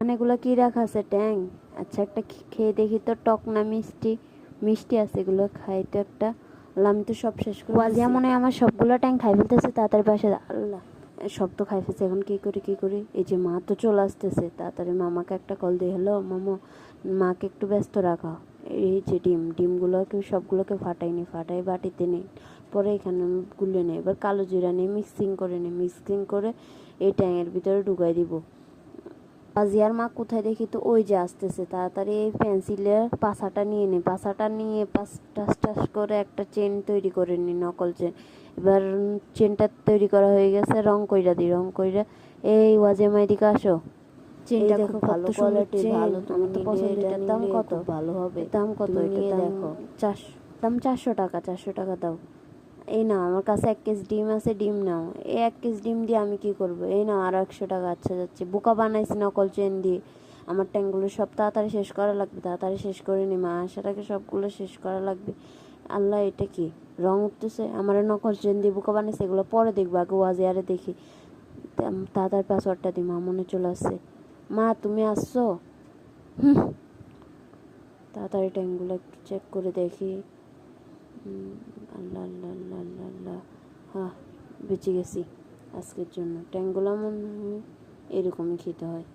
এগুলো কি রাখা আছে ট্যাং? আচ্ছা একটা খেয়ে দেখি তো, টক না মিষ্টি? মিষ্টি আছে, এগুলো খাই তো একটা। আমি তো সব শেষ করে ওয়াজিয়া মনে হয় আমার সবগুলো ট্যাং খাই ফেলতেছে। তাড়াতাড়ি পাশে আল্লাহ, সব তো খাই ফেলছে। এখন কি করি? এই যে মা তো চলে আসতেছে, তাড়াতাড়ি মামাকে একটা কল দিয়ে, হ্যালো মামা, মাকে একটু ব্যস্ত রাখা। এই যে ডিমগুলোকে সবগুলোকে ফাটাই বাটিতে নেই, পরে এখানে গুলে নেই, এবার কালো জিরা নিয়ে মিক্সিং করে এই ট্যাঙের ভিতরে ঢুকাই দিব। রাজিয়ার মা কোথায় দেখি তো ওই যে আসতেছে। তাড়াতাড়ি এই পেন্সিলের পাছাটা নিয়ে টাস করে একটা চেন তৈরি করে নি, নকল চেন। এবার চেনটা তৈরি করা হয়ে গেছে, রং কইরা এই ওয়াজিয়া মা এদিকে আসো। চেনটা দেখো ভালো কোয়ালিটির, ভালো, তুমি তো পছন্দ। এটার দাম কত? ভালো হবে। দাম কত? এটা দেখো 400 টাকা। 400 টাকা দাও। এই নাও, আমার কাছে 1 কেজি ডিম আছে, ডিম নাও। এই 1 কেজি ডিম দিয়ে আমি কি করব? এই নাও আরো 100 টাকা। আচ্ছা যাচ্ছে, বোকা বানাইছি নকল চেন দিয়ে। আমার ট্যাঙ্কগুলো সব তাড়াতাড়ি শেষ করা লাগবে, তাড়াতাড়ি শেষ করে নি, মা আসার আগে সবগুলো শেষ করা লাগবে। আল্লাহ, এটা কি রং উঠতেছে? আমার নকল চেন দিয়ে বোকা বানাইছে, এগুলো পরে দেখবো, আগে ওয়াজিয়ারে দেখি। তাড়াতাড়ি পাসওয়ার্ডটা দিই, মা মনে চলে আসছে। মা তুমি আসছো? তাড়াতাড়ি ট্যাঙ্কগুলো একটু চেক করে দেখি। আল্লাহ আল্লাহ আল্লাহ আল্লাহ আল্লাহ, হ্যাঁ বেঁচে গেছি আজকের জন্য। ট্যাঙ্কগুলো মনে হয় এরকমই খেতে হয়।